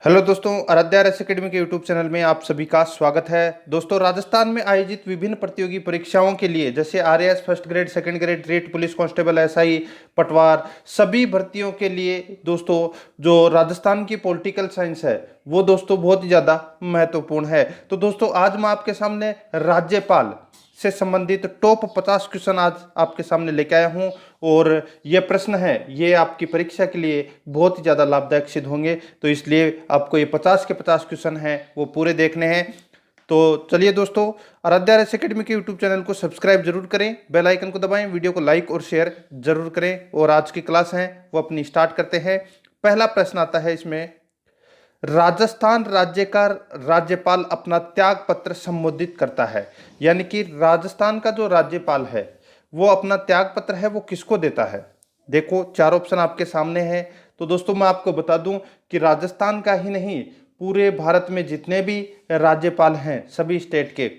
Hello दोस्तों, Aaradhya RS academy के YouTube channel में आप सभी का स्वागत है। दोस्तों, राजस्थान में आयोजित विभिन्न प्रतियोगी परीक्षाओं के लिए जैसे RAS first grade, second grade, rate police constable, SI, पटवार, सभी भर्तियों के लिए दोस्तों जो राजस्थान की पॉलिटिकल साइंस है वो दोस्तों बहुत ही ज़्यादा महत्वपूर्ण है। तो दोस्तों, आज मैं आपके सामने राज्यपाल से संबंधित टॉप 50 क्वेश्चन आज आपके सामने लेके आया हूं और ये प्रश्न है ये आपकी परीक्षा के लिए बहुत ही ज़्यादा लाभदायक सिद्ध होंगे। तो इसलिए आपको ये 50 के 50 क्वेश्चन हैं वो पूरे देखने हैं। तो चलिए दोस्तों, आराध्या आरएस एकेडमी के यूट्यूब चैनल को सब्सक्राइब जरूर करें, बेल आइकन को दबाएं, वीडियो को लाइक और शेयर जरूर करें। और आज की क्लास है वो अपनी स्टार्ट करते हैं। पहला प्रश्न आता है इसमें, राजस्थान राज्य का राज्यपाल अपना त्याग पत्र संबोधित करता है, यानी कि राजस्थान का जो राज्यपाल है वो अपना त्याग पत्र है वो किसको देता है। देखो, चार ऑप्शन आपके सामने हैं। तो दोस्तों, मैं आपको बता दूं कि राजस्थान का ही नहीं, पूरे भारत में जितने भी राज्यपाल हैं सभी स्टेट के,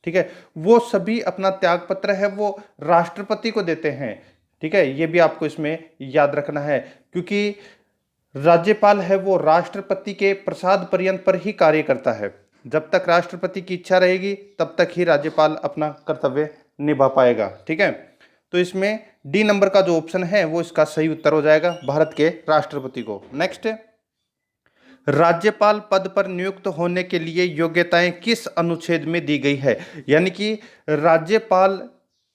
ठीक है, वो सभी अपना त्याग पत्र है वो राष्ट्रपति को देते हैं। ठीक है, ये भी आपको इसमें याद रखना है, क्योंकि राज्यपाल है वो राष्ट्रपति के प्रसाद पर्यंत पर ही कार्य करता है। जब तक राष्ट्रपति की इच्छा रहेगी तब तक ही राज्यपाल अपना कर्तव्य निभा पाएगा। ठीक है, तो इसमें डी नंबर का जो ऑप्शन है वो इसका सही उत्तर हो जाएगा, भारत के राष्ट्रपति को। नेक्स्ट, राज्यपाल पद पर नियुक्त होने के लिए योग्यताएं किस अनुच्छेद में दी गई है, यानी कि राज्यपाल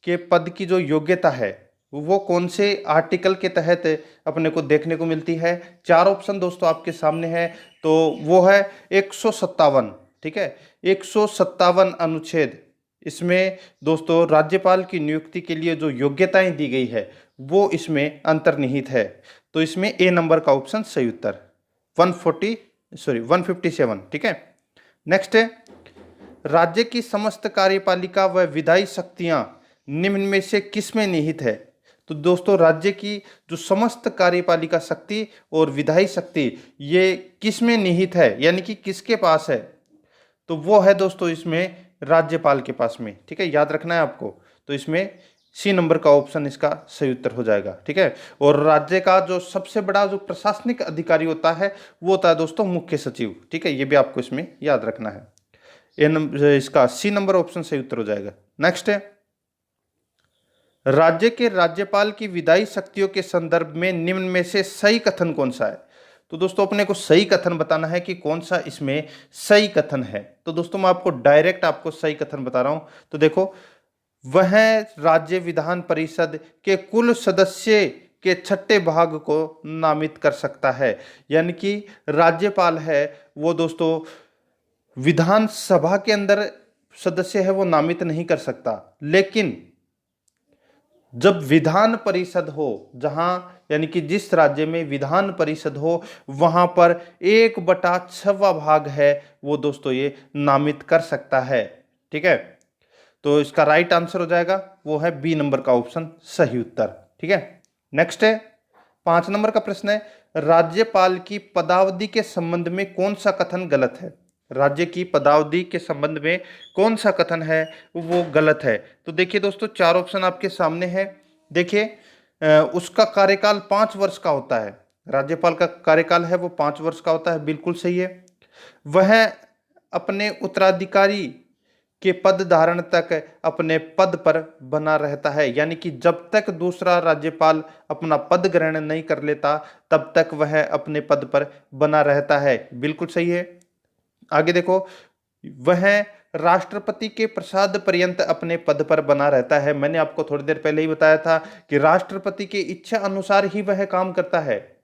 के पद की जो योग्यता है वो कौन से आर्टिकल के तहत अपने को देखने को मिलती है। चार ऑप्शन दोस्तों आपके सामने है। तो वो है 157, ठीक है, 157 अनुच्छेद। इसमें दोस्तों राज्यपाल की नियुक्ति के लिए जो योग्यताएं दी गई है वो इसमें अंतर्निहित है। तो इसमें ए नंबर का ऑप्शन सही उत्तर 157। ठीक है, नेक्स्ट है, राज्य की समस्त कार्यपालिका व विधायी शक्तियां निम्न में से किसमें निहित है। तो दोस्तों, राज्य की जो समस्त कार्यपालिका शक्ति और विधायी शक्ति ये किसमें निहित है, यानी कि किसके पास है, तो वो है दोस्तों इसमें राज्यपाल के पास में। ठीक है, याद रखना है आपको। तो इसमें सी नंबर का ऑप्शन इसका सही उत्तर हो जाएगा। ठीक है, और राज्य का जो सबसे बड़ा जो प्रशासनिक अधिकारी होता है वो होता है दोस्तों मुख्य सचिव। ठीक है, ये भी आपको इसमें याद रखना है। इसका सी नंबर ऑप्शन सही उत्तर हो जाएगा। नेक्स्ट है, राज्य के राज्यपाल की विधायी शक्तियों के संदर्भ में निम्न में से सही कथन कौन सा है। तो दोस्तों, अपने को सही कथन बताना है कि कौन सा इसमें सही कथन है। तो दोस्तों, मैं आपको डायरेक्ट आपको सही कथन बता रहा हूं। तो देखो, वह राज्य विधान परिषद के कुल सदस्य के छठे भाग को नामित कर सकता है, यानी कि राज्यपाल है वो दोस्तों विधानसभा के अंदर सदस्य है वो नामित नहीं कर सकता, लेकिन जब विधान परिषद हो, जहां यानी कि जिस राज्य में विधान परिषद हो वहां पर 1/6 भाग है वो दोस्तों ये नामित कर सकता है। ठीक है, तो इसका राइट आंसर हो जाएगा वो है बी नंबर का ऑप्शन सही उत्तर। ठीक है, नेक्स्ट है 5 नंबर का प्रश्न है, राज्यपाल की पदावधि के संबंध में कौन सा कथन गलत है। राज्य की पदावधि के संबंध में कौन सा कथन है वो गलत है। तो देखिए दोस्तों, चार ऑप्शन आपके सामने है। देखिए, उसका कार्यकाल 5 वर्ष का होता है। राज्यपाल का कार्यकाल है वो 5 वर्ष का होता है, बिल्कुल सही है। वह अपने उत्तराधिकारी के पद धारण तक अपने पद पर बना रहता है, यानी कि जब तक दूसरा राज्यपाल अपना पद ग्रहण नहीं कर लेता तब तक वह अपने पद पर बना रहता है, बिल्कुल सही है। आगे देखो, वह राष्ट्रपति के प्रसाद पर्यंत अपने पद पर बना रहता है। मैंने आपको थोड़ी देर पहले ही बताया था कि राष्ट्रपति की इच्छा अनुसार ही वह काम करता है।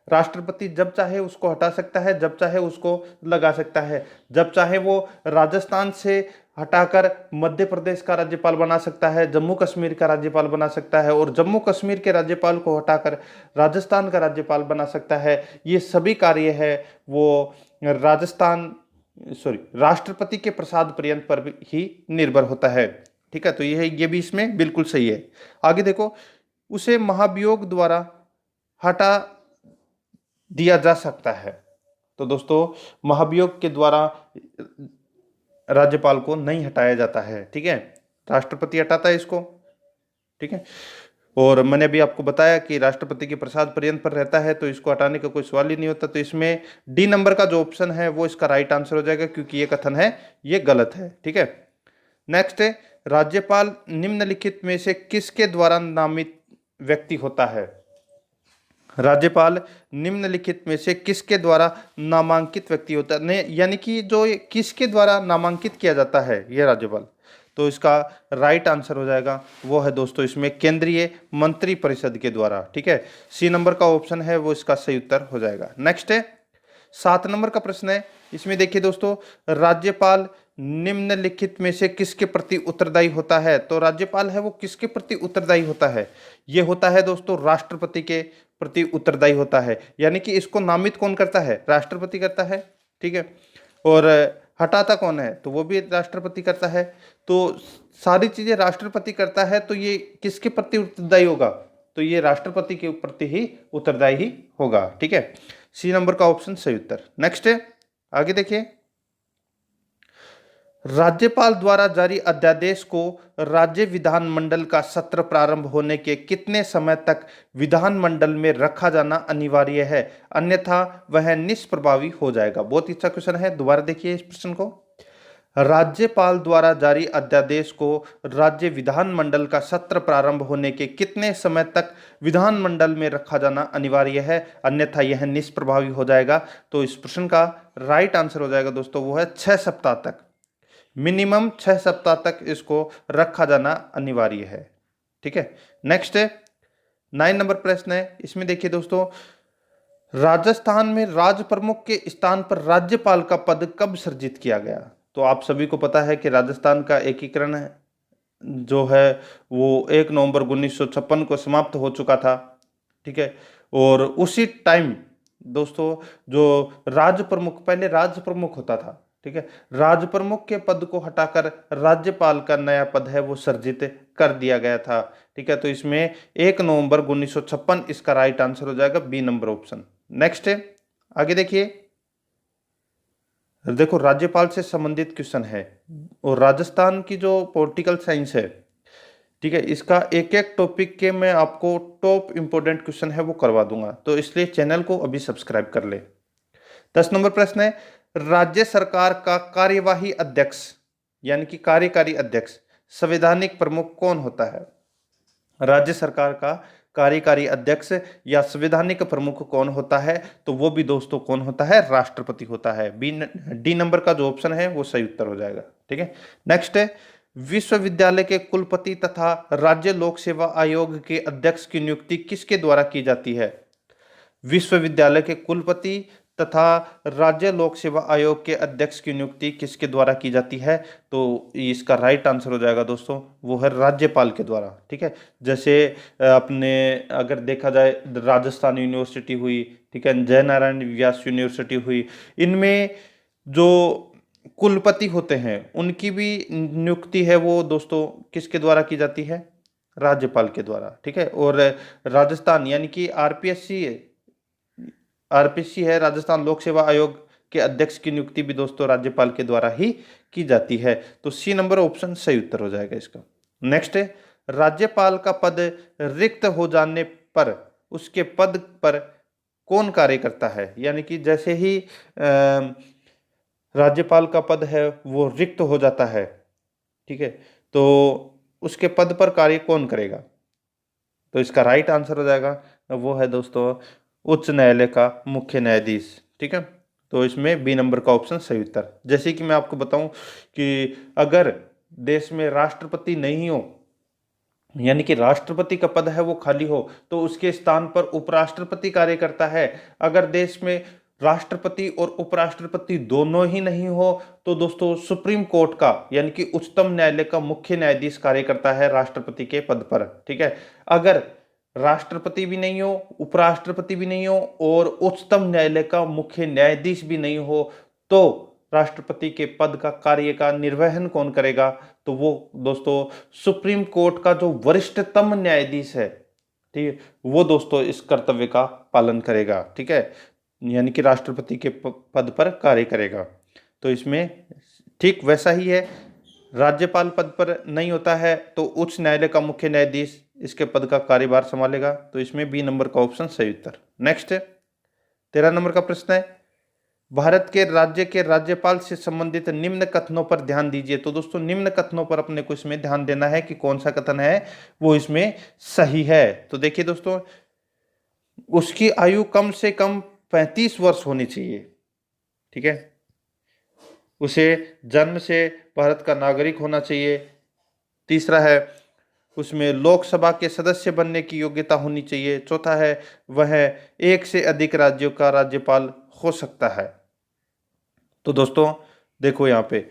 राष्ट्रपति जब चाहे उसको हटा सकता है, जब चाहे उसको लगा सकता है। जब चाहे वो राजस्थान से हटाकर मध्य प्रदेश का राज्यपाल बना सकता है, जम्मू कश्मीर का राज्यपाल बना सकता है, और जम्मू कश्मीर के राज्यपाल को हटाकर राजस्थान का राज्यपाल बना सकता है। ये सभी कार्य है वो राष्ट्रपति के प्रसाद पर्यंत पर ही निर्भर होता है। ठीक है, तो ये भी इसमें बिल्कुल सही है। आगे देखो, उसे महाभियोग द्वारा हटा दिया जा सकता है। तो दोस्तों, महाभियोग के द्वारा राज्यपाल को नहीं हटाया जाता है। ठीक है, राष्ट्रपति हटाता है इसको। ठीक है, और मैंने अभी आपको बताया कि राष्ट्रपति के प्रसाद पर्यंत पर रहता है, तो इसको हटाने का कोई सवाल ही नहीं होता। तो इसमें डी नंबर का जो ऑप्शन है वो इसका राइट आंसर हो जाएगा, क्योंकि ये कथन है ये गलत है। ठीक है, नेक्स्ट है, राज्यपाल निम्नलिखित में से किसके द्वारा नामित व्यक्ति होता है? राज्यपाल निम्नलिखित में से किसके द्वारा नामांकित व्यक्ति होता है, यानी कि जो किसके द्वारा नामांकित किया जाता है ये राज्यपाल, तो इसका राइट आंसर हो जाएगा वो है दोस्तों इसमें केंद्रीय मंत्री परिषद के द्वारा। ठीक है, सी नंबर का ऑप्शन है वो इसका सही उत्तर हो जाएगा। नेक्स्ट है 7 नंबर का प्रश्न है, इसमें देखिए दोस्तों, राज्यपाल निम्नलिखित में से किसके प्रति उत्तरदायी होता है? तो राज्यपाल है वो किसके प्रति उत्तरदायी होता है? ये होता है दोस्तों राष्ट्रपति के प्रति उत्तरदायी होता है, यानी कि इसको नामित कौन करता है? राष्ट्रपति करता है। ठीक है, और हटाता कौन है? तो वो भी राष्ट्रपति करता है। तो सारी चीजें राष्ट्रपति करता है, तो ये किसके प्रति उत्तरदायी होगा? तो ये राष्ट्रपति के प्रति ही उत्तरदायी ही होगा। ठीक है, सी नंबर का ऑप्शन सही उत्तर। नेक्स्ट है, आगे देखिए, राज्यपाल द्वारा जारी अध्यादेश को राज्य विधानमंडल का सत्र प्रारंभ होने के कितने समय तक विधानमंडल में रखा जाना अनिवार्य है, अन्यथा वह निष्प्रभावी हो जाएगा? बहुत अच्छा क्वेश्चन है, दोबारा देखिए इस प्रश्न को। राज्यपाल द्वारा जारी अध्यादेश को राज्य विधानमंडल का सत्र प्रारंभ होने के कितने समय तक विधानमंडल में रखा जाना अनिवार्य है, अन्यथा यह निष्प्रभावी हो जाएगा? तो इस प्रश्न का राइट आंसर हो जाएगा दोस्तों वो है 6 सप्ताह तक। मिनिमम 6 सप्ताह तक इसको रखा जाना अनिवार्य है। ठीक है, नेक्स्ट है 9 नंबर प्रश्न है, इसमें देखिए दोस्तों, राजस्थान में राज प्रमुख के स्थान पर राज्यपाल का पद कब सृजित किया गया? तो आप सभी को पता है कि राजस्थान का एकीकरण है जो है वो 1 नवंबर 1956 को समाप्त हो चुका था। ठीक है, और उसी टाइम दोस्तों जो राज प्रमुख, पहले राज प्रमुख होता था, ठीक है, राज प्रमुख के पद को हटाकर राज्यपाल का नया पद है वो सृजित कर दिया गया था। ठीक है, तो इसमें 1 नवंबर 1956 इसका राइट आंसर हो जाएगा, बी नंबर ऑप्शन। नेक्स्ट है, आगे देखिए, देखो राज्यपाल से संबंधित क्वेश्चन है और राजस्थान की जो पॉलिटिकल साइंस है, ठीक है, इसका एक एक टॉपिक के मैं आपको टॉप इंपोर्टेंट क्वेश्चन है वो करवा दूंगा, तो इसलिए चैनल को अभी सब्सक्राइब कर ले। 10 नंबर प्रश्न है, राज्य सरकार का कार्यवाही अध्यक्ष यानी कि कार्यकारी अध्यक्ष संवैधानिक प्रमुख कौन होता है? राज्य सरकार का कार्यकारी अध्यक्ष या संवैधानिक प्रमुख कौन होता है? तो वो भी दोस्तों कौन होता है? राष्ट्रपति होता है। डी नंबर का जो ऑप्शन है वो सही उत्तर हो जाएगा। ठीक है, नेक्स्ट है, विश्वविद्यालय के कुलपति तथा राज्य लोक सेवा आयोग के अध्यक्ष की नियुक्ति किसके द्वारा की जाती है? विश्वविद्यालय के कुलपति तथा राज्य लोक सेवा आयोग के अध्यक्ष की नियुक्ति किसके द्वारा की जाती है? तो इसका राइट आंसर हो जाएगा दोस्तों वो है राज्यपाल के द्वारा। ठीक है, जैसे अपने अगर देखा जाए राजस्थान यूनिवर्सिटी हुई, ठीक है, जय नारायण व्यास यूनिवर्सिटी हुई, इनमें जो कुलपति होते हैं उनकी भी नियुक्ति है वो दोस्तों किसके द्वारा की जाती है? राज्यपाल के द्वारा। ठीक है, और राजस्थान यानी कि आरपीसी है, राजस्थान लोक सेवा आयोग के अध्यक्ष की नियुक्ति भी दोस्तों राज्यपाल के द्वारा ही की जाती है। तो सी नंबर ऑप्शन सही उत्तर हो जाएगा इसका। नेक्स्ट है, राज्यपाल का पद रिक्त हो जाने पर उसके पद पर कौन कार्य करता है? यानी कि जैसे ही राज्यपाल का पद है वो रिक्त हो जाता है, ठीक है, तो उसके पद पर कार्य कौन करेगा? तो इसका राइट आंसर हो जाएगा वो है दोस्तों उच्च न्यायालय का मुख्य न्यायाधीश। ठीक है, तो इसमें बी नंबर का ऑप्शन सही उत्तर। जैसे कि मैं आपको बताऊं कि अगर देश में राष्ट्रपति नहीं हो, यानी कि राष्ट्रपति का पद है वो खाली हो, तो उसके स्थान पर उपराष्ट्रपति कार्य करता है। अगर देश में राष्ट्रपति और उपराष्ट्रपति दोनों ही नहीं हो तो दोस्तों सुप्रीम कोर्ट का यानी कि उच्चतम न्यायालय का मुख्य न्यायाधीश कार्य करता है राष्ट्रपति के पद पर। ठीक है, अगर राष्ट्रपति भी नहीं हो, उपराष्ट्रपति भी नहीं हो और उच्चतम न्यायालय का मुख्य न्यायाधीश भी नहीं हो, तो राष्ट्रपति के पद का कार्य का निर्वहन कौन करेगा? तो वो दोस्तों सुप्रीम कोर्ट का जो वरिष्ठतम न्यायाधीश है, ठीक है, वो दोस्तों इस कर्तव्य का पालन करेगा। ठीक है, यानी कि राष्ट्रपति के पद पर कार्य करेगा। तो इसमें ठीक वैसा ही है, राज्यपाल पद पर नहीं होता है तो उच्च न्यायालय का मुख्य न्यायाधीश इसके पद का कार्यभार संभालेगा? तो इसमें बी नंबर का ऑप्शन सही उत्तर। नेक्स्ट 13 नंबर का प्रश्न है, भारत के राज्यपाल से संबंधित निम्न कथनों पर ध्यान दीजिए। तो दोस्तों निम्न कथनों पर अपने को इसमें ध्यान देना है कि कौन सा कथन है वो इसमें सही है। तो देखिए दोस्तों, उसकी आयु कम से कम 35 वर्ष होनी चाहिए, ठीक है। उसे जन्म से भारत का नागरिक होना चाहिए। तीसरा है, उसमें लोकसभा के सदस्य बनने की योग्यता होनी चाहिए। चौथा है, वह एक से अधिक राज्यों का राज्यपाल हो सकता है। तो दोस्तों देखो यहाँ पे,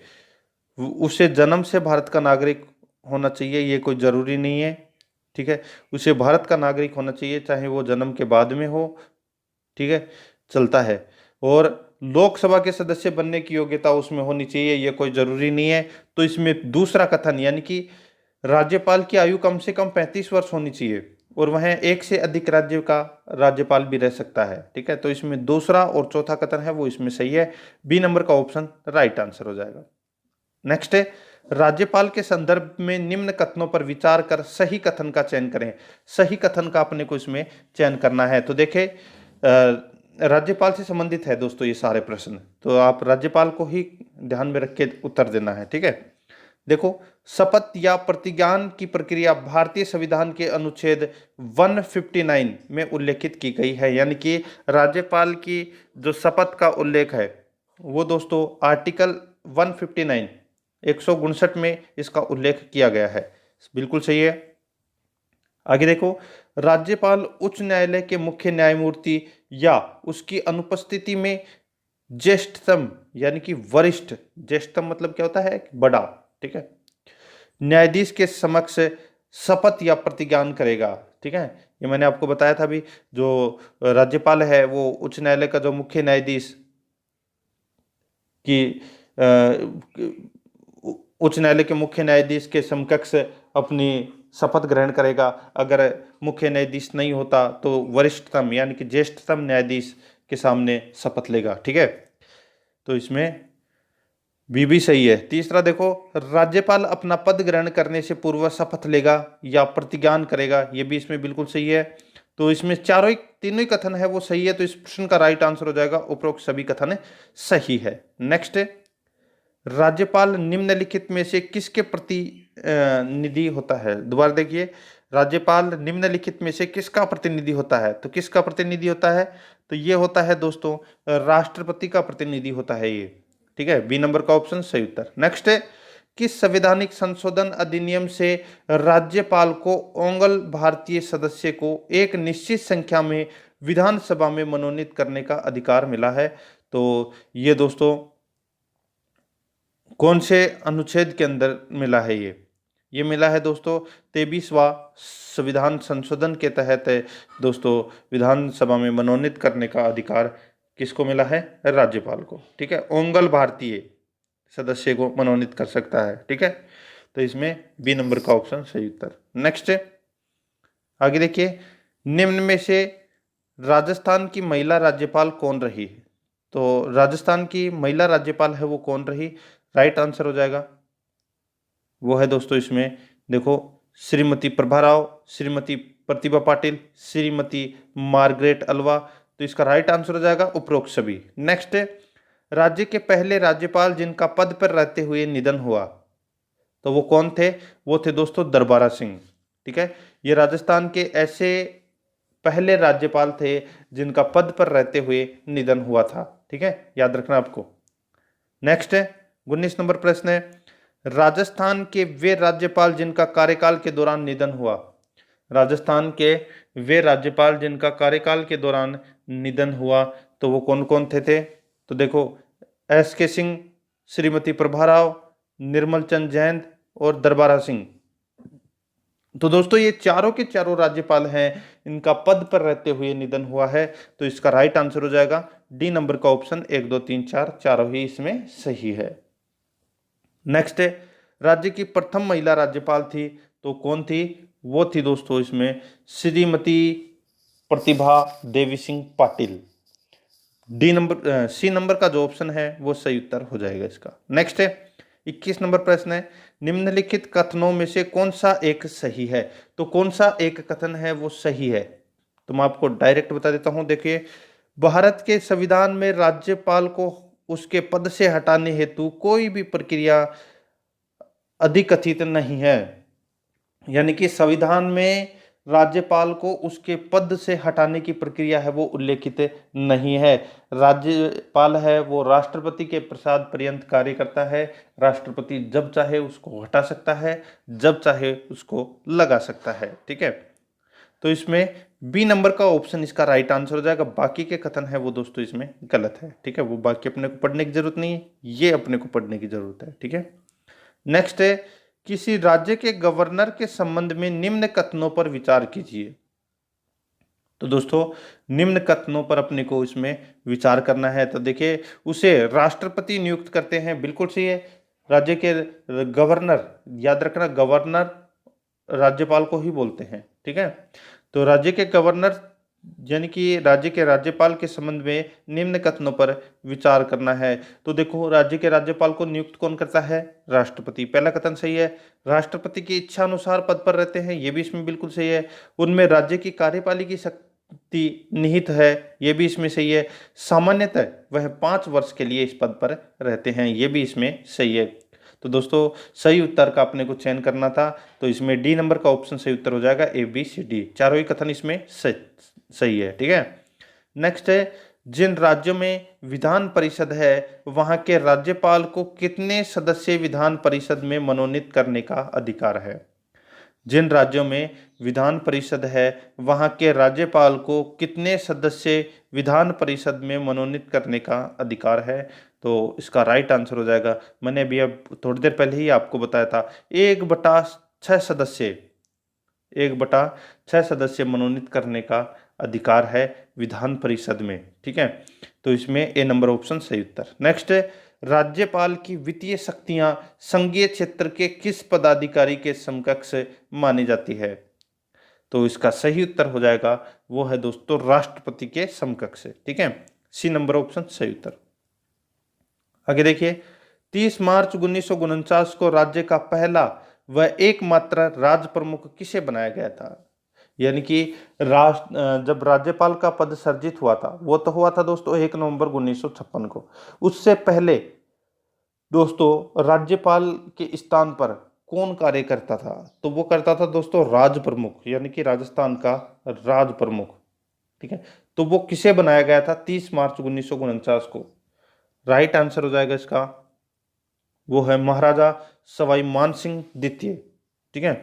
उसे जन्म से भारत का नागरिक होना चाहिए, ये कोई ज़रूरी नहीं है, ठीक है। उसे भारत का नागरिक होना चाहिए, चाहे वो जन्म के बाद में हो, ठीक है, चलता है। और लोकसभा के सदस्य बनने की योग्यता उसमें होनी चाहिए, ये कोई ज़रूरी नहीं है। तो इसमें दूसरा कथन, यानी कि राज्यपाल की आयु कम से कम 35 वर्ष होनी चाहिए और वह एक से अधिक राज्य का राज्यपाल भी रह सकता है, ठीक है। तो इसमें दूसरा और चौथा कथन है वो इसमें सही है, बी नंबर का ऑप्शन राइट आंसर हो जाएगा। नेक्स्ट है, राज्यपाल के संदर्भ में निम्न कथनों पर विचार कर सही कथन का चयन करें। सही कथन का अपने को इसमें चयन करना है। तो देखें, राज्यपाल से संबंधित है दोस्तों ये सारे प्रश्न, तो आप राज्यपाल को ही ध्यान में रख के उत्तर देना है, ठीक है। देखो, शपथ या प्रतिज्ञान की प्रक्रिया भारतीय संविधान के अनुच्छेद 159 में उल्लेखित की गई है, यानी कि राज्यपाल की जो शपथ का उल्लेख है वो दोस्तों आर्टिकल 159 159 में इसका उल्लेख किया गया है, बिल्कुल सही है। आगे देखो, राज्यपाल उच्च न्यायालय के मुख्य न्यायमूर्ति या उसकी अनुपस्थिति में ज्येष्ठतम यानी कि वरिष्ठ, ज्येष्ठतम मतलब क्या होता है, बड़ा, ठीक है, न्यायाधीश के समक्ष शपथ या प्रतिज्ञान करेगा, ठीक है। ये मैंने आपको बताया था अभी, जो राज्यपाल है वो उच्च न्यायालय का जो मुख्य न्यायाधीश की उच्च न्यायालय के मुख्य न्यायाधीश के समकक्ष अपनी शपथ ग्रहण करेगा। अगर मुख्य न्यायाधीश नहीं होता तो वरिष्ठतम यानी कि ज्येष्ठतम न्यायाधीश के सामने शपथ लेगा, ठीक है। तो इसमें भी सही है। तीसरा देखो, राज्यपाल अपना पद ग्रहण करने से पूर्व शपथ लेगा या प्रतिज्ञान करेगा, ये भी इसमें बिल्कुल सही है। तो इसमें तीनों ही कथन है वो सही है, तो इस प्रश्न का राइट आंसर हो जाएगा उपरोक्त सभी कथन सही है। नेक्स्ट, राज्यपाल निम्नलिखित में से किसके प्रतिनिधि होता है? दोबारा देखिए, राज्यपाल निम्नलिखित में से किसका प्रतिनिधि होता है? तो किसका प्रतिनिधि होता है? तो ये होता है दोस्तों राष्ट्रपति का प्रतिनिधि होता है ये, ठीक है। बी नंबर का ऑप्शन सही उत्तर। नेक्स्ट है, किस संवैधानिक संशोधन अधिनियम से राज्यपाल को ओंगल भारतीय सदस्य को एक निश्चित संख्या में विधानसभा में मनोनीत करने का अधिकार मिला है? तो ये दोस्तों कौन से अनुच्छेद के अंदर मिला है? ये मिला है दोस्तों 23वां संविधान संशोधन के तहत दोस्तों विधानसभा में मनोनीत करने का अधिकार किसको मिला है? राज्यपाल को, ठीक है। ओंगल भारतीय सदस्य को मनोनीत कर सकता है, ठीक है। तो इसमें बी नंबर का ऑप्शन सही उत्तर। नेक्स्ट आगे देखिए, निम्न में से राजस्थान की महिला राज्यपाल कौन रही है? तो राजस्थान की महिला राज्यपाल है वो कौन रही? राइट आंसर हो जाएगा वो है दोस्तों इसमें देखो, श्रीमती प्रभा राव, श्रीमती प्रतिभा पाटिल, श्रीमती मार्गरेट अल्वा। तो इसका राइट आंसर हो जाएगा उपरोक्त सभी। नेक्स्ट, राज्य के पहले राज्यपाल जिनका पद पर रहते हुए निधन हुआ, तो वो कौन थे? वो थे दोस्तों दरबारा सिंह, ठीक है। ये राजस्थान के ऐसे पहले राज्यपाल थे जिनका पद पर रहते हुए निधन हुआ था, ठीक है, याद रखना आपको। नेक्स्ट 19 नंबर प्रश्न है, राजस्थान के वे राज्यपाल जिनका कार्यकाल के दौरान निधन हुआ। राजस्थान के वे राज्यपाल जिनका कार्यकाल के दौरान निधन हुआ, तो वो कौन कौन थे? तो देखो, एस.के. सिंह, श्रीमती प्रभा राव, निर्मल चंद जैन और दरबारा सिंह। तो दोस्तों ये चारों के चारों राज्यपाल हैं, इनका पद पर रहते हुए निधन हुआ है। तो इसका राइट आंसर हो जाएगा डी नंबर का ऑप्शन 1 2 3 4 चारों ही इसमें सही है। नेक्स्ट है, राज्य की प्रथम महिला राज्यपाल थी, तो कौन थी? वो थी दोस्तों इसमें श्रीमती प्रतिभा देवी सिंह पाटिल। सी नंबर का जो ऑप्शन है वो सही उत्तर हो जाएगा इसका। नेक्स्ट है, 21 नंबर प्रश्न है, निम्नलिखित कथनों में से कौन सा एक सही है? तो कौन सा एक कथन है वो सही है? तो मैं आपको डायरेक्ट बता देता हूं। देखिए, भारत के संविधान में राज्यपाल को उसके पद से हटाने हेतु कोई भी प्रक्रिया अधिकथित नहीं है। यानी कि संविधान में राज्यपाल को उसके पद से हटाने की प्रक्रिया है वो उल्लेखित नहीं है। राज्यपाल है वो राष्ट्रपति के प्रसाद पर्यंत कार्य करता है। राष्ट्रपति जब चाहे उसको हटा सकता है, जब चाहे उसको लगा सकता है। ठीक है, तो इसमें बी नंबर का ऑप्शन इसका राइट आंसर हो जाएगा। बाकी के कथन है वो दोस्तों इसमें गलत है। ठीक है, वो बाकी अपने को पढ़ने की जरूरत नहीं है, ये अपने को पढ़ने की जरूरत है। ठीक है, नेक्स्ट है, किसी राज्य के गवर्नर के संबंध में निम्न कथनों पर विचार कीजिए। तो दोस्तों, निम्न कथनों पर अपने को इसमें विचार करना है। तो देखिए, उसे राष्ट्रपति नियुक्त करते हैं, बिल्कुल सही है। राज्य के गवर्नर, याद रखना गवर्नर राज्यपाल को ही बोलते हैं। ठीक है, तो राज्य के गवर्नर यानी कि राज्य के राज्यपाल के संबंध में निम्न कथनों पर विचार करना है। तो देखो, राज्य के राज्यपाल को नियुक्त कौन करता है? राष्ट्रपति। पहला कथन सही है। राष्ट्रपति की इच्छा अनुसार पद पर रहते हैं, ये भी इसमें बिल्कुल सही है। उनमें राज्य की कार्यपालिकी शक्ति निहित है, ये भी इसमें सही है। सामान्यतः वह 5 वर्ष के लिए इस पद पर रहते हैं, ये भी इसमें सही है। तो दोस्तों, सही उत्तर का अपने को चयन करना था, तो इसमें डी नंबर का ऑप्शन सही उत्तर हो जाएगा। ए बी सी डी चारों ही कथन इसमें सही है। ठीक है, नेक्स्ट है, जिन राज्यों में विधान परिषद है वहां के राज्यपाल को कितने सदस्य विधान परिषद में मनोनीत करने का अधिकार है? जिन राज्यों में विधान परिषद है वहां के राज्यपाल को कितने सदस्य विधान परिषद में मनोनीत करने का अधिकार है? तो इसका राइट आंसर हो जाएगा, मैंने अभी अब थोड़ी देर पहले ही आपको बताया था, 1/6 सदस्य, 1/6 सदस्य मनोनीत करने का अधिकार है विधान परिषद में। ठीक है, तो इसमें ए नंबर ऑप्शन सही उत्तर। नेक्स्ट है, राज्यपाल की वित्तीय शक्तियां संघीय क्षेत्र के किस पदाधिकारी के समकक्ष मानी जाती है? तो इसका सही उत्तर हो जाएगा, वो है दोस्तों राष्ट्रपति के समकक्ष। ठीक है, सी नंबर ऑप्शन सही उत्तर। आगे देखिए, 30 मार्च 1949 को राज्य का पहला व एकमात्र राज प्रमुख किसे बनाया गया था? यानी कि जब राज्यपाल का पद सर्जित हुआ था वो तो हुआ था दोस्तों 1 नवंबर 1956 को। उससे पहले दोस्तों राज्यपाल के स्थान पर कौन कार्य करता था? तो वो करता था दोस्तों राज प्रमुख, यानी कि राजस्थान का राज प्रमुख। ठीक है, तो वो किसे बनाया गया था 30 मार्च 1949 को? राइट आंसर हो जाएगा इसका, वो है महाराजा सवाई मानसिंह द्वितीय। ठीक है,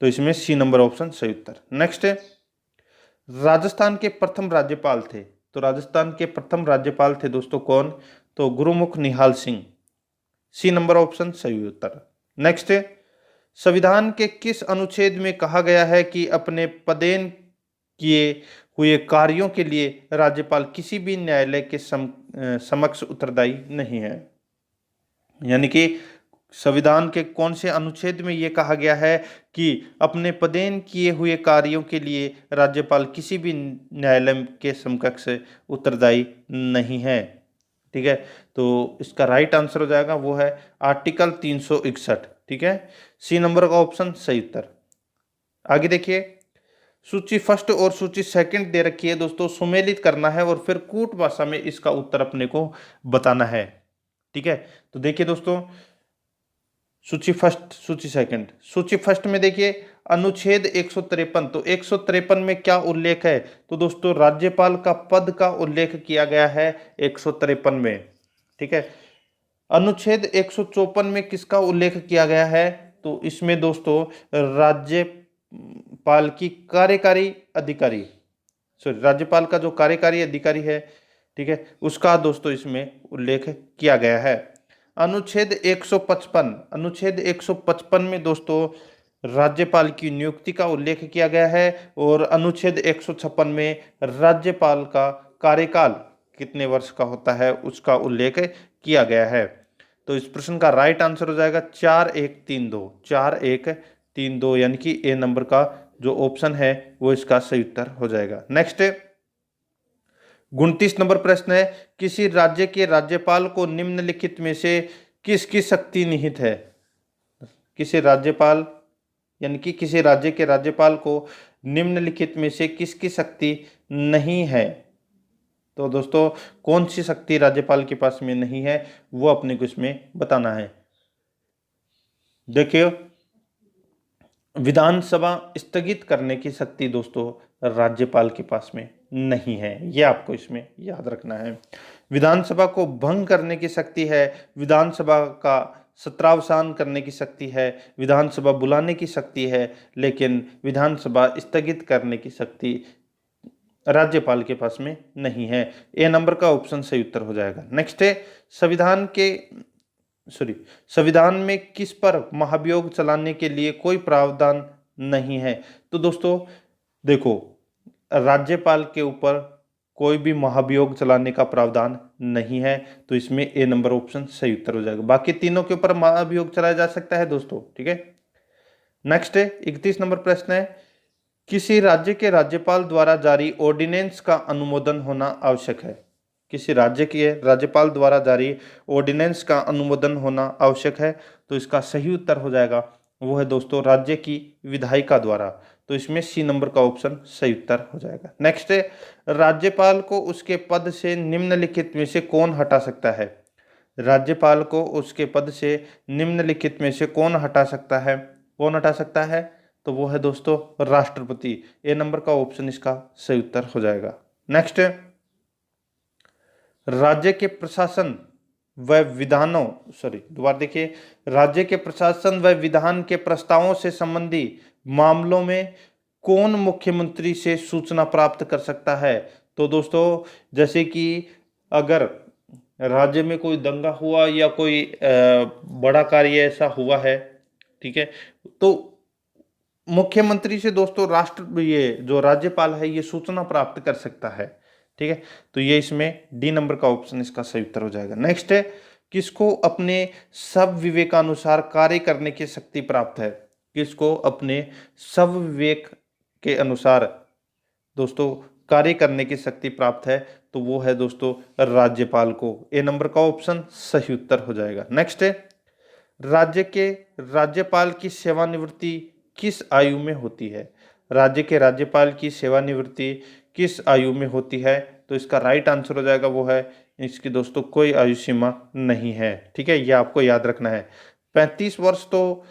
तो इसमें सी नंबर ऑप्शन सही उत्तर। नेक्स्ट है, राजस्थान के प्रथम राज्यपाल थे, तो राजस्थान के प्रथम राज्यपाल थे दोस्तों कौन? तो गुरुमुख निहाल सिंह, सी नंबर ऑप्शन सही उत्तर। नेक्स्ट है, संविधान के किस अनुच्छेद में कहा गया है कि अपने पदेन किए हुए कार्यों के लिए राज्यपाल किसी भी न्यायालय के समक्ष उत्तरदायी नहीं है? यानी कि संविधान के कौन से अनुच्छेद में यह कहा गया है कि अपने पदेन किए हुए कार्यों के लिए राज्यपाल किसी भी न्यायालय के समकक्ष उत्तरदायी नहीं है? ठीक है, तो इसका राइट आंसर हो जाएगा, वो है आर्टिकल 361। ठीक है, सी नंबर का ऑप्शन सही उत्तर। आगे देखिए, सूची फर्स्ट और सूची सेकंड दे रखी है दोस्तों, सुमेलित करना है और फिर कूट भाषा में इसका उत्तर अपने को बताना है। ठीक है, तो देखिए दोस्तों, सूची फर्स्ट सूची सेकंड। सूची फर्स्ट में देखिए अनुच्छेद 153, तो 153 में क्या उल्लेख है? तो दोस्तों राज्यपाल का पद का उल्लेख किया गया है 153 में। ठीक है, अनुच्छेद 154 में किसका उल्लेख किया गया है? तो इसमें दोस्तों राज्यपाल की कार्यकारी अधिकारी, सॉरी राज्यपाल का जो कार्यकारी अधिकारी है, ठीक है, उसका दोस्तों इसमें उल्लेख किया गया है। अनुच्छेद 155, अनुच्छेद 155 में दोस्तों राज्यपाल की नियुक्ति का उल्लेख किया गया है और अनुच्छेद 156 में राज्यपाल का कार्यकाल कितने वर्ष का होता है उसका उल्लेख किया गया है। तो इस प्रश्न का राइट आंसर हो जाएगा 4132, 4132, यानी कि ए नंबर का जो ऑप्शन है वो इसका सही उत्तर हो जाएगा। नेक्स्ट 29 नंबर प्रश्न है, किसी राज्य के राज्यपाल को निम्नलिखित में से किसकी शक्ति निहित है? किसी राज्यपाल यानी कि किसी राज्य के राज्यपाल को निम्नलिखित में से किसकी शक्ति नहीं है? तो दोस्तों कौन सी शक्ति राज्यपाल के पास में नहीं है वो अपने को इसमें बताना है। देखिए, विधानसभा स्थगित करने की शक्ति दोस्तों राज्यपाल के पास में नहीं है, ये आपको इसमें याद रखना है। विधानसभा को भंग करने की शक्ति है, विधानसभा का सत्रावसान करने की शक्ति है, विधानसभा बुलाने की शक्ति है, लेकिन विधानसभा स्थगित करने की शक्ति राज्यपाल के पास में नहीं है। ए नंबर का ऑप्शन सही उत्तर हो जाएगा। नेक्स्ट है, संविधान में किस पर महाभियोग चलाने के लिए कोई प्रावधान नहीं है? तो दोस्तों देखो, राज्यपाल के ऊपर कोई भी महाभियोग चलाने का प्रावधान नहीं है, तो इसमें ए नंबर ऑप्शन सही उत्तर हो जाएगा। बाकी तीनों के ऊपर महाभियोग चलाया जा सकता है दोस्तों, ठीक है। नेक्स्ट है 31 नंबर प्रश्न है, किसी राज्य के राज्यपाल द्वारा जारी ऑर्डिनेंस का अनुमोदन होना आवश्यक है? किसी राज्य के राज्यपाल द्वारा जारी ऑर्डिनेंस का अनुमोदन होना आवश्यक है, तो इसका सही उत्तर हो जाएगा वो है दोस्तों राज्य की विधायिका द्वारा। तो इसमें सी नंबर का ऑप्शन सही उत्तर हो जाएगा। नेक्स्ट है, राज्यपाल को उसके पद से निम्नलिखित में से कौन हटा सकता है? राज्यपाल को उसके पद से निम्नलिखित में से कौन हटा सकता है? कौन हटा सकता है? तो वो है दोस्तों राष्ट्रपति। ए नंबर का ऑप्शन इसका सही उत्तर हो जाएगा। नेक्स्ट है, राज्य के प्रशासन व विधानों दोबारा देखिए, राज्य के प्रशासन व विधान के प्रस्तावों से संबंधी मामलों में कौन मुख्यमंत्री से सूचना प्राप्त कर सकता है? तो दोस्तों जैसे कि अगर राज्य में कोई दंगा हुआ या कोई बड़ा कार्य ऐसा हुआ है, ठीक है, तो मुख्यमंत्री से दोस्तों ये जो राज्यपाल है ये सूचना प्राप्त कर सकता है, ठीक है। तो ये इसमें डी नंबर का ऑप्शन इसका सही उत्तर हो जाएगा। नेक्स्ट है, किसको अपने सब विवेकानुसार कार्य करने की शक्ति प्राप्त है? किसको अपने सब विवेक के अनुसार दोस्तों कार्य करने की शक्ति प्राप्त है? तो वो है दोस्तों राज्यपाल को। ए नंबर का ऑप्शन सही उत्तर हो जाएगा। नेक्स्ट है, राज्य के राज्यपाल की सेवानिवृत्ति किस आयु में होती है? राज्य के राज्यपाल की सेवानिवृत्ति किस आयु में होती है? तो इसका राइट आंसर हो जाएगा वो है, इसकी दोस्तों कोई आयु सीमा नहीं है, ठीक है, ये आपको याद रखना है। 35 वर्ष तो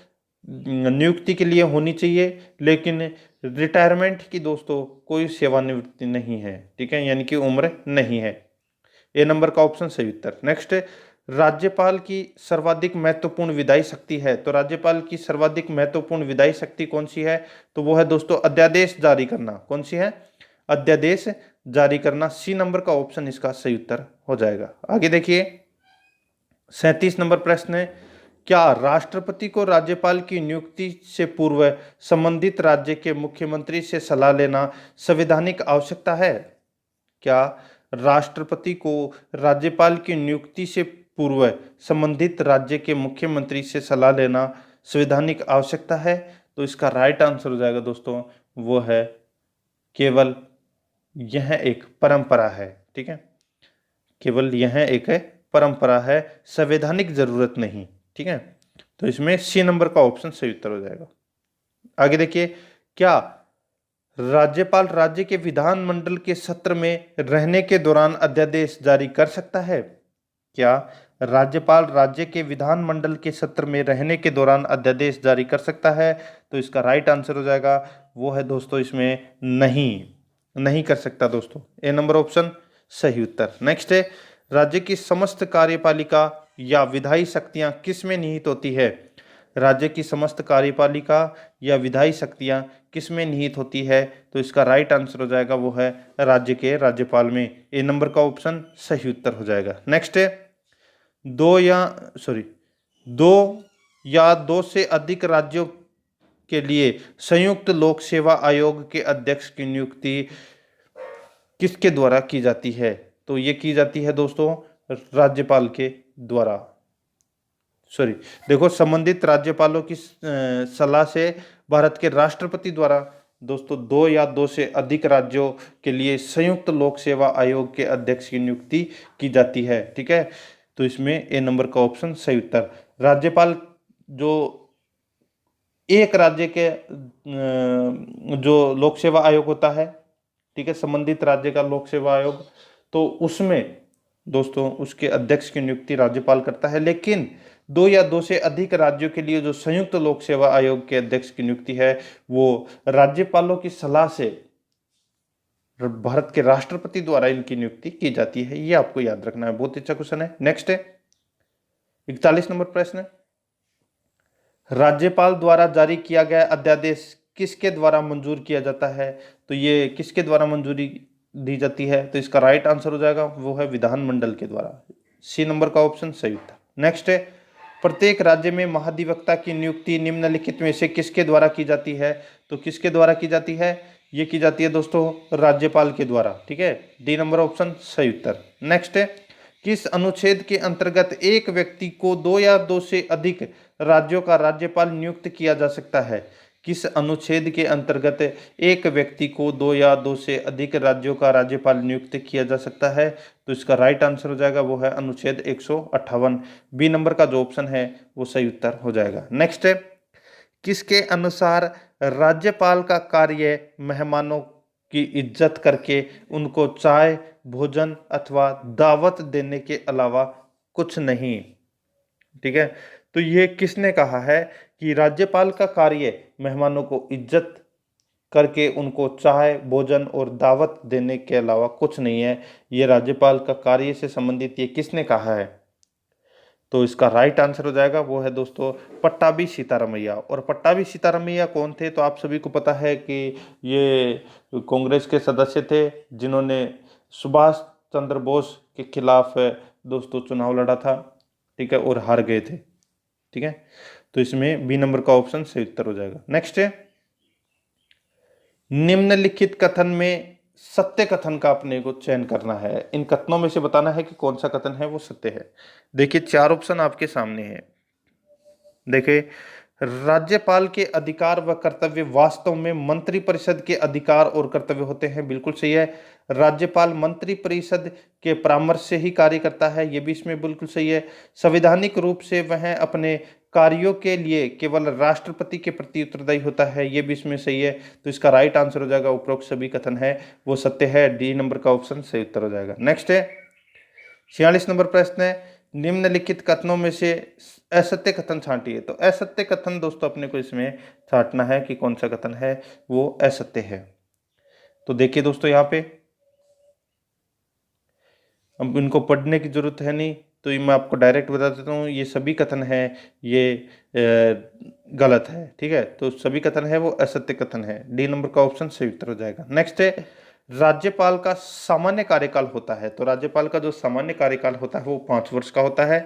नियुक्ति के लिए होनी चाहिए, लेकिन रिटायरमेंट की दोस्तों कोई सेवानिवृत्ति नहीं है, ठीक है, यानी कि उम्र नहीं है। ए नंबर का ऑप्शन सही उत्तर। नेक्स्ट, राज्यपाल की सर्वाधिक महत्वपूर्ण विधायी शक्ति है, तो राज्यपाल की सर्वाधिक महत्वपूर्ण विधायी शक्ति कौन सी है? तो वो है दोस्तों अध्यादेश जारी करना। कौन सी है? अध्यादेश जारी करना। सी नंबर का ऑप्शन इसका सही उत्तर हो जाएगा। आगे देखिए 37 नंबर प्रश्न है, क्या राष्ट्रपति को राज्यपाल की नियुक्ति से पूर्व संबंधित राज्य के मुख्यमंत्री से सलाह लेना संवैधानिक आवश्यकता है? क्या राष्ट्रपति को राज्यपाल की नियुक्ति से पूर्व संबंधित राज्य के मुख्यमंत्री से सलाह लेना संवैधानिक आवश्यकता है? तो इसका राइट आंसर हो जाएगा दोस्तों वो है केवल यह एक परंपरा है, ठीक है, केवल यह एक परंपरा है, संवैधानिक जरूरत नहीं, ठीक है। तो इसमें सी नंबर का ऑप्शन सही उत्तर हो जाएगा। आगे देखिए, क्या राज्यपाल राज्य के विधानमंडल के सत्र में रहने के दौरान अध्यादेश जारी कर सकता है? क्या राज्यपाल राज्य के विधानमंडल के सत्र में रहने के दौरान अध्यादेश जारी कर सकता है? तो इसका राइट आंसर हो जाएगा वो है दोस्तों इसमें नहीं कर सकता दोस्तों। ए नंबर ऑप्शन सही उत्तर। नेक्स्ट है, राज्य की समस्त कार्यपालिका या विधायी शक्तियां किस में निहित होती है? राज्य की समस्त कार्यपालिका या विधायी शक्तियां किस में निहित होती है? तो इसका राइट आंसर हो जाएगा वो है राज्य के राज्यपाल में। ए नंबर का ऑप्शन सही उत्तर हो जाएगा। नेक्स्ट है, दो या दो से अधिक राज्यों के लिए संयुक्त लोक सेवा आयोग के अध्यक्ष की नियुक्ति किसके द्वारा की जाती है? तो ये की जाती है दोस्तों राज्यपाल के द्वारा। देखो, संबंधित राज्यपालों की सलाह से भारत के राष्ट्रपति द्वारा दोस्तों 2 या 2 से अधिक राज्यों के लिए संयुक्त लोक सेवा आयोग के अध्यक्ष की नियुक्ति की जाती है, ठीक है। तो इसमें ए नंबर का ऑप्शन सही उत्तर। राज्यपाल जो एक राज्य के जो लोक सेवा आयोग होता है, ठीक है, संबंधित राज्य का लोक सेवा आयोग, तो उसमें दोस्तों उसके अध्यक्ष की नियुक्ति राज्यपाल करता है। लेकिन दो या दो से अधिक राज्यों के लिए जो संयुक्त लोक सेवा आयोग के अध्यक्ष की नियुक्ति है वो राज्यपालों की सलाह से भारत के राष्ट्रपति द्वारा इनकी नियुक्ति की जाती है। ये आपको याद रखना है, बहुत अच्छा क्वेश्चन है। नेक्स्ट है 41 नंबर प्रश्न। राज्यपाल द्वारा जारी किया गया अध्यादेश किसके द्वारा मंजूर किया जाता है? तो ये किसके द्वारा मंजूरी दी जाती है? तो इसका राइट आंसर हो जाएगा वो है विधानमंडल के द्वारा। सी नंबर का ऑप्शन सही था। नेक्स्ट है प्रत्येक राज्य में महाधिवक्ता की नियुक्ति निम्नलिखित में से किसके द्वारा की जाती है? तो किसके द्वारा की जाती है? ये की जाती है दोस्तों राज्यपाल के द्वारा, ठीक है, डी नंबर ऑप्शन सही उत्तर। नेक्स्ट है किस अनुच्छेद के अंतर्गत एक व्यक्ति को दो या दो से अधिक राज्यों का राज्यपाल नियुक्त किया जा सकता है? किस अनुच्छेद के अंतर्गत एक व्यक्ति को दो या दो से अधिक राज्यों का राज्यपाल नियुक्त किया जा सकता है? तो इसका राइट आंसर हो जाएगा वो है अनुच्छेद 158। बी नंबर का जो ऑप्शन है वो सही उत्तर हो जाएगा। नेक्स्ट है किसके अनुसार राज्यपाल का कार्य मेहमानों की इज्जत करके उनको चाय, भोजन अथवा दावत देने के अलावा कुछ नहीं, ठीक है। तो ये किसने कहा है कि राज्यपाल का कार्य मेहमानों को इज्जत करके उनको चाय, भोजन और दावत देने के अलावा कुछ नहीं है? ये राज्यपाल का कार्य से संबंधित ये किसने कहा है? तो इसका राइट आंसर हो जाएगा वो है दोस्तों पट्टाभी सीतारामैया। और पट्टाभी सीतारामैया कौन थे? तो आप सभी को पता है कि ये कांग्रेस के सदस्य थे जिन्होंने सुभाष चंद्र बोस के खिलाफ दोस्तों चुनाव लड़ा था, ठीक है, और हार गए थे, ठीक है। तो इसमें बी नंबर का ऑप्शन सही उत्तर हो जाएगा। नेक्स्ट है निम्नलिखित कथन में सत्य कथन का अपने को चयन करना है। इन कथनों में से बताना है कि कौन सा कथन है वो सत्य है। देखिए चार ऑप्शन आपके सामने है। देखिए राज्यपाल के अधिकार व कर्तव्य वास्तव में मंत्रिपरिषद के अधिकार और कर्तव्य होते हैं, बिल्कुल सही है। राज्यपाल मंत्रिपरिषद के परामर्श से ही कार्य करता है, ये भी इसमें बिल्कुल सही है। संवैधानिक रूप से वह अपने कार्यों के लिए केवल राष्ट्रपति के प्रति उत्तरदायी होता है, ये भी इसमें सही है। तो इसका राइट आंसर हो जाएगा उपरोक्त सभी कथन है वो सत्य है, डी नंबर का ऑप्शन सही उत्तर हो जाएगा। नेक्स्ट है 46 नंबर प्रश्न है निम्नलिखित कथनों में से असत्य कथन छांटिए। तो असत्य कथन दोस्तों अपने को इसमें छांटना है कि कौन सा कथन है वो असत्य है। तो देखिए दोस्तों यहाँ पे अब इनको पढ़ने की जरूरत है नहीं, तो ये मैं आपको डायरेक्ट बता देता हूँ, ये सभी कथन है ये गलत है, ठीक है। तो सभी कथन है वो असत्य कथन है, डी नंबर का ऑप्शन सही उत्तर हो जाएगा। नेक्स्ट है राज्यपाल का सामान्य कार्यकाल होता है। तो राज्यपाल का जो सामान्य कार्यकाल होता है वो 5 वर्ष का होता है,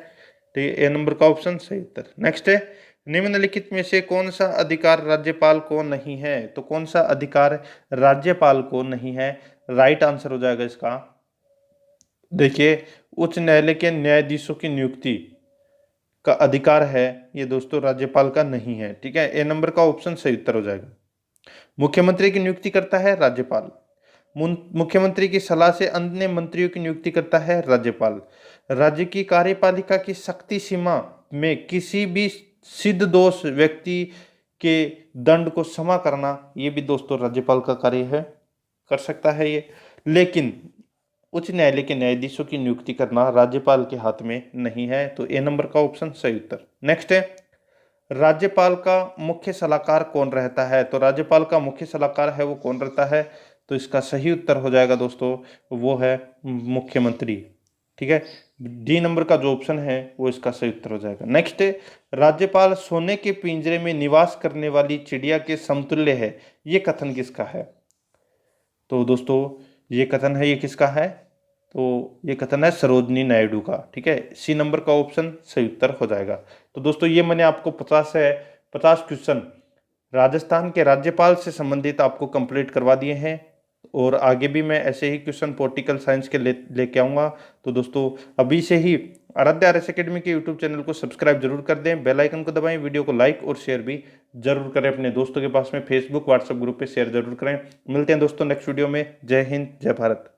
तो ये ए नंबर का ऑप्शन सही उत्तर। नेक्स्ट है निम्नलिखित में से कौन सा अधिकार राज्यपाल को नहीं है? तो कौन सा अधिकार राज्यपाल को नहीं है? राइट आंसर हो जाएगा इसका, देखिए उच्च न्यायालय के न्यायाधीशों की नियुक्ति का अधिकार है ये दोस्तों राज्यपाल का नहीं है, ठीक है, ए नंबर का ऑप्शन सही उत्तर हो जाएगा। मुख्यमंत्री की नियुक्ति करता है राज्यपाल, मुख्यमंत्री की सलाह से अन्य मंत्रियों की नियुक्ति करता है राज्यपाल। राज्य की कार्यपालिका की शक्ति सीमा में किसी भी सिद्ध दोष व्यक्ति के दंड को क्षमा करना ये भी दोस्तों राज्यपाल का कार्य है, कर सकता है ये। लेकिन उच्च न्यायालय के न्यायाधीशों की नियुक्ति करना राज्यपाल के हाथ में नहीं है, तो ए नंबर का ऑप्शन सही उत्तर। नेक्स्ट है राज्यपाल का मुख्य सलाहकार कौन रहता है? तो राज्यपाल का मुख्य सलाहकार है वो कौन रहता है? तो इसका सही उत्तर हो जाएगा दोस्तों वो है मुख्यमंत्री, ठीक है, डी नंबर का जो ऑप्शन है वो इसका सही उत्तर हो जाएगा। नेक्स्ट है राज्यपाल सोने के पिंजरे में निवास करने वाली चिड़िया के समतुल्य है, ये कथन किसका है? तो दोस्तों ये कथन है ये किसका है? तो ये कथन है सरोजनी नायडू का, ठीक है, सी नंबर का ऑप्शन सही उत्तर हो जाएगा। तो दोस्तों ये मैंने आपको 50 क्वेश्चन राजस्थान के राज्यपाल से संबंधित आपको कंप्लीट करवा दिए हैं, और आगे भी मैं ऐसे ही क्वेश्चन पॉलिटिकल साइंस के लेके आऊँगा। तो दोस्तों अभी से ही आराध्या आर एस अकेडमी के यूट्यूब चैनल को सब्सक्राइब जरूर कर दें, बेल आइकन को दबाएं, वीडियो को लाइक और शेयर भी जरूर करें अपने दोस्तों के पास में, फेसबुक व्हाट्सएप ग्रुप पे शेयर जरूर करें। मिलते हैं दोस्तों नेक्स्ट वीडियो में। जय हिंद, जय भारत।